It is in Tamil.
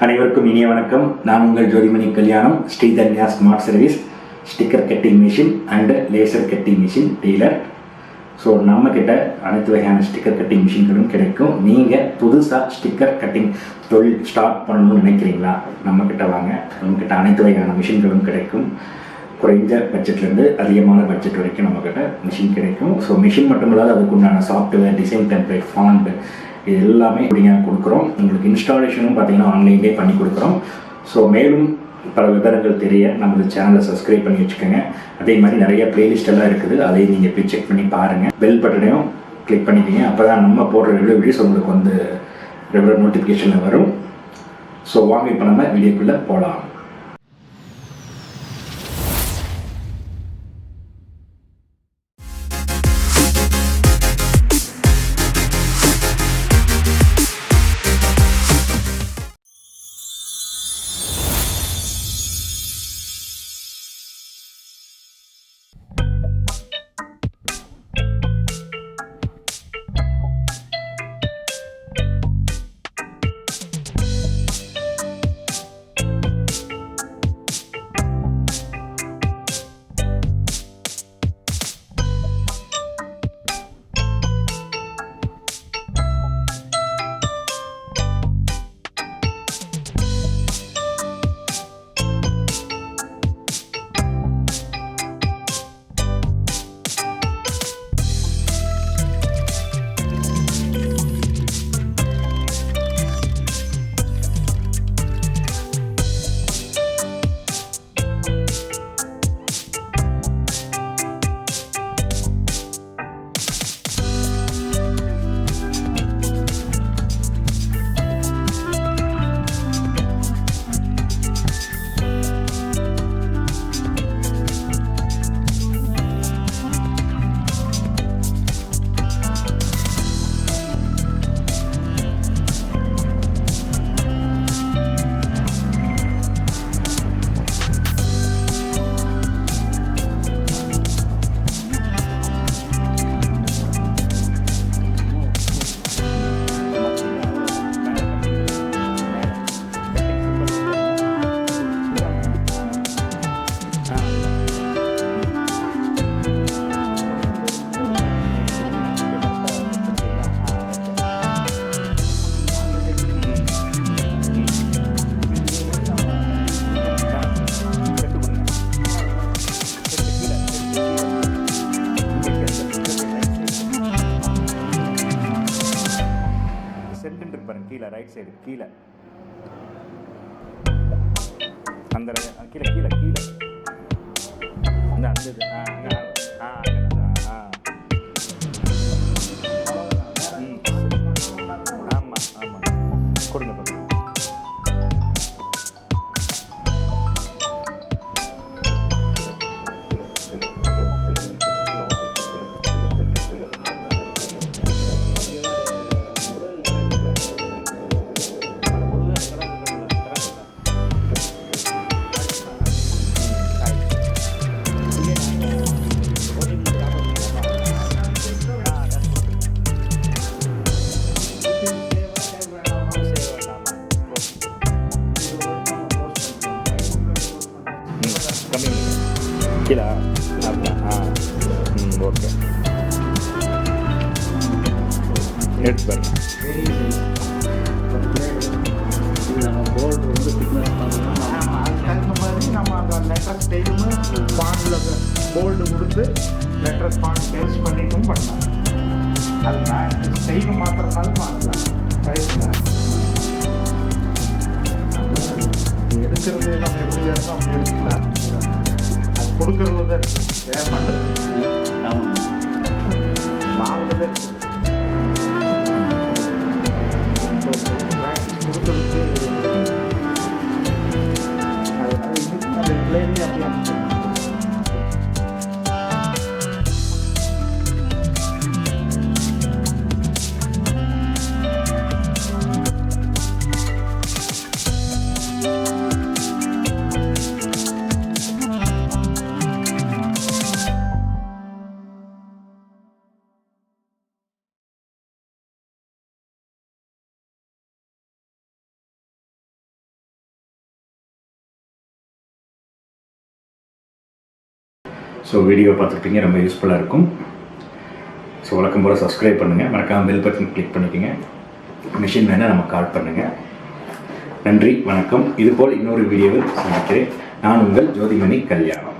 அனைவருக்கும் இனிய வணக்கம். நான் உங்கள் Jothimani Kalyanam, Sridhanya smart service sticker cutting machine and laser cutting machine dealer. So நம்மக்கிட்ட அனைத்து வகையான ஸ்டிக்கர் கட்டிங் மிஷின்களும் கிடைக்கும். நீங்கள் புதுசாக ஸ்டிக்கர் கட்டிங் தொழில் ஸ்டார்ட் பண்ணணும்னு நினைக்கிறீங்களா? நம்மக்கிட்ட வாங்க. நம்மக்கிட்ட அனைத்து வகையான மிஷின்களும் கிடைக்கும். குறைஞ்ச பட்ஜெட்லேருந்து அதிகமான பட்ஜெட் வரைக்கும் நம்மக்கிட்ட மிஷின் கிடைக்கும். ஸோ மிஷின் மட்டும் இல்லாத அதுக்குண்டான சாஃப்ட்வேர், டிசைன் டெம்ப்ளேட், ஃபாண்ட் இது எல்லாமே இப்படிங்க கொடுக்குறோம். உங்களுக்கு இன்ஸ்டாலேஷனும் பார்த்தீங்கன்னா ஆன்லைன்லேயே பண்ணி கொடுக்குறோம். ஸோ மேலும் பல விவரங்கள் தெரிய நமது சேனலை சப்ஸ்கிரைப் பண்ணி வச்சுக்கோங்க. அதே மாதிரி நிறைய பிளேலிஸ்ட் எல்லாம் இருக்குது, அதையும் நீங்கள் போய் செக் பண்ணி பாருங்கள். பெல் பட்டனையும் கிளிக் பண்ணிக்கிங்க. அப்போ தான் நம்ம போடுற வீடியோஸ் உங்களுக்கு வந்து ரெகுலர் நோட்டிஃபிகேஷனில் வரும். ஸோ வாங்க இப்போ நம்ம வீடியோக்குள்ளே போகலாம். கீழே ரைட் சைடு கீழே அந்த கீழே கீழே கீழே அந்த அந்த இது ஆமாம் ஆமாம் கொடுங்க கொடுங்க. கீழே ஓகே எடுத்து பாருங்க. நம்ம போர்டு வந்து திக்னஸ் பண்ணணும். அதுக்கு தகுந்த மாதிரி நம்ம அந்த லெட்டர் ஸ்டைலுமே பாண்டில் போல்டு கொடுத்து லெட்டர் பாண்ட் சேல்ஸ் பண்ணிட்டும் பண்ணலாம். அது நான் ஸ்டைலும் மாத்திரனாலும் மாற்றலாம். எடுக்கிறது நம்ம எப்படி இருக்கோம் அப்படி எடுத்துக்கலாம். அது கொடுக்கறது தான் இருக்குது. வேறு பண்ணுறது வாங்குறதே இருக்குது. கொடுக்கறதுக்கு அது பிளேன்லேயே அப்படியே ஸோ வீடியோ பார்த்துருப்பீங்க, ரொம்ப யூஸ்ஃபுல்லாக இருக்கும். ஸோ வழக்கம் போல் சப்ஸ்கிரைப் பண்ணுங்கள், மறக்காமல் பெல் பட்டன் கிளிக் பண்ணிக்கோங்க. மிஷின் வேணால் நம்ம கால் பண்ணுங்கள். நன்றி, வணக்கம். இதுபோல் இன்னொரு வீடியோவில் சந்திக்கிறேன். நான் உங்கள் ஜோதிமணி கல்யாணம்.